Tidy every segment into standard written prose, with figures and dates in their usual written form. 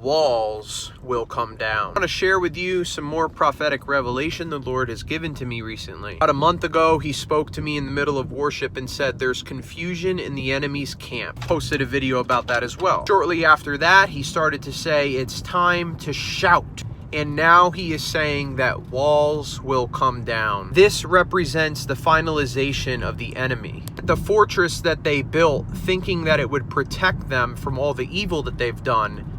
Walls will come down. I want to share with you some more prophetic revelation the Lord has given to me recently. About a month ago, he spoke to me in the middle of worship and said there's confusion in the enemy's camp. Posted a video about that as well. Shortly after that, he started to say it's time to shout. And now he is saying that walls will come down. This represents the finalization of the enemy. The fortress that they built, thinking that it would protect them from all the evil that they've done,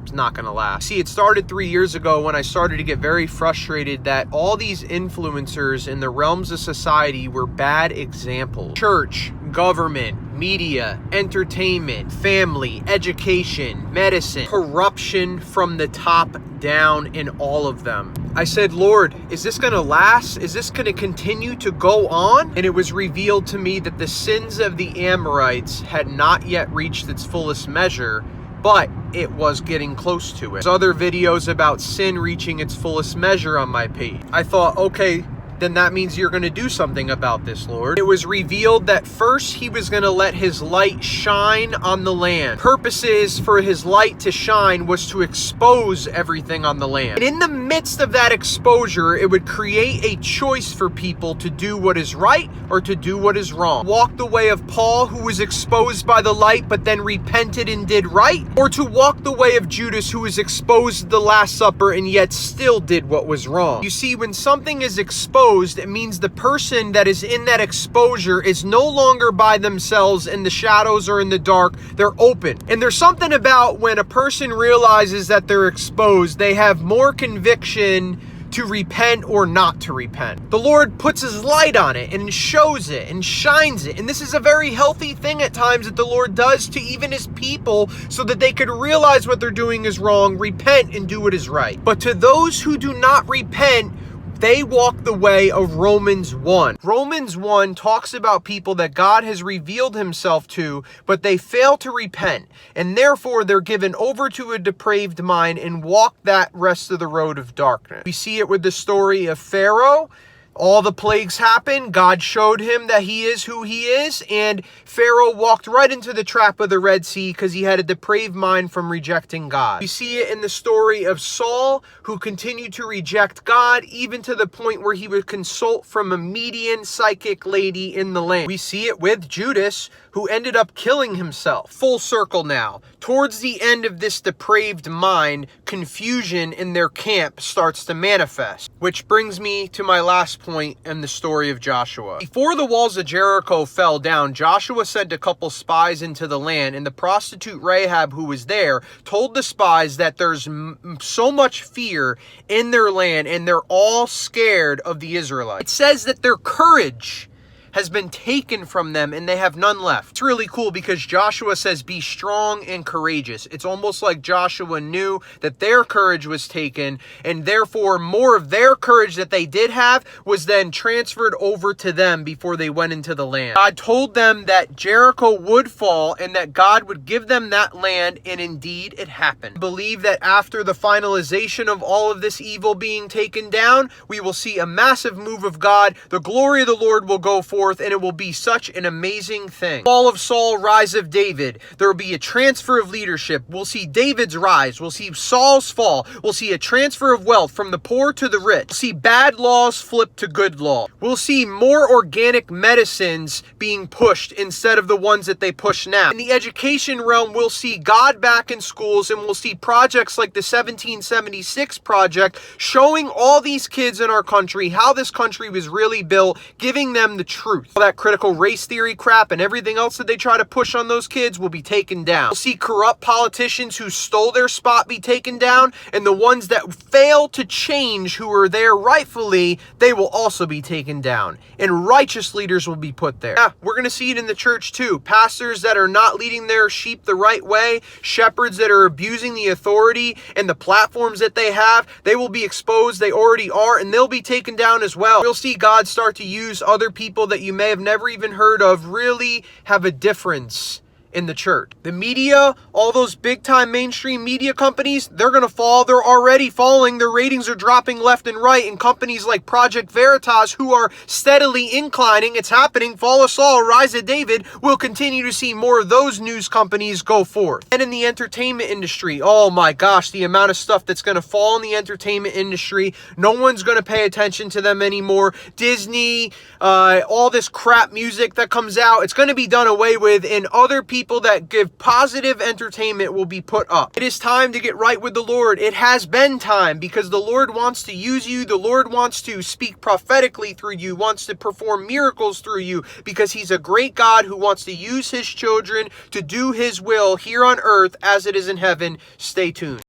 it's not going to last. See, it started 3 years ago when I started to get very frustrated that all these influencers in the realms of society were bad examples. Church, government, media, entertainment, family, education, medicine, corruption from the top down in all of them. I said, Lord, is this going to last? Is this going to continue to go on? And it was revealed to me that the sins of the Amorites had not yet reached its fullest measure, but it was getting close to it. There's other videos about sin reaching its fullest measure on my page. I thought, okay, then that means you're going to do something about this, Lord. It was revealed that first he was going to let his light shine on the land. Purposes for his light to shine was to expose everything on the land. And in the midst of that exposure, it would create a choice for people to do what is right or to do what is wrong. Walk the way of Paul, who was exposed by the light but then repented and did right, or to walk the way of Judas, who was exposed at the Last Supper and yet still did what was wrong. You see, when something is exposed, it means the person that is in that exposure is no longer by themselves in the shadows or in the dark. They're open. And there's something about when a person realizes that they're exposed, they have more conviction to repent or not to repent. The Lord puts his light on it and shows it and shines it. And this is a very healthy thing at times that the Lord does to even his people so that they could realize what they're doing is wrong, repent, and do what is right. But to those who do not repent, they walk the way of Romans 1. Romans 1 talks about people that God has revealed himself to, but they fail to repent. And therefore, they're given over to a depraved mind and walk that rest of the road of darkness. We see it with the story of Pharaoh. All the plagues happened. God showed him that he is who he is. And Pharaoh walked right into the trap of the Red Sea because he had a depraved mind from rejecting God. We see it in the story of Saul, who continued to reject God, even to the point where he would consult from a median psychic lady in the land. We see it with Judas, who ended up killing himself. Full circle now. Towards the end of this depraved mind, confusion in their camp starts to manifest. Which brings me to my last point in the story of Joshua. Before the walls of Jericho fell down, Joshua sent a couple spies into the land, and the prostitute Rahab, who was there, told the spies that there's so much fear in their land and they're all scared of the Israelites. It says that their courage has been taken from them and they have none left. It's really cool because Joshua says, be strong and courageous. It's almost like Joshua knew that their courage was taken, and therefore more of their courage that they did have was then transferred over to them before they went into the land. God told them that Jericho would fall and that God would give them that land, and indeed it happened. I believe that after the finalization of all of this evil being taken down, we will see a massive move of God. The glory of the Lord will go forth, and it will be such an amazing thing. Fall of Saul, rise of David. There will be a transfer of leadership. We'll see David's rise. We'll see Saul's fall. We'll see a transfer of wealth from the poor to the rich. We'll see bad laws flip to good law. We'll see more organic medicines being pushed instead of the ones that they push now. In the education realm, we'll see God back in schools, and we'll see projects like the 1776 project showing all these kids in our country how this country was really built, giving them the truth. All that critical race theory crap and everything else that they try to push on those kids will be taken down. We'll see corrupt politicians who stole their spot be taken down, and the ones that fail to change who are there rightfully, they will also be taken down. And righteous leaders will be put there. Yeah, we're going to see it in the church too. Pastors that are not leading their sheep the right way, shepherds that are abusing the authority and the platforms that they have, they will be exposed. They already are, and they'll be taken down as well. We'll see God start to use other people that you may have never even heard of really have a difference in the church. The media, all those big-time mainstream media companies, they're going to fall. They're already falling. Their ratings are dropping left and right. And companies like Project Veritas, who are steadily inclining, it's happening, Fall of Saul, Rise of David, will continue to see more of those news companies go forth. And in the entertainment industry, oh my gosh, the amount of stuff that's going to fall in the entertainment industry. No one's going to pay attention to them anymore. Disney, all this crap music that comes out, it's going to be done away with, and other people that give positive entertainment will be put up. It is time to get right with the Lord. It has been time, because the Lord wants to use you. The Lord wants to speak prophetically through you, wants to perform miracles through you, because he's a great God who wants to use his children to do his will here on earth as it is in heaven. Stay tuned.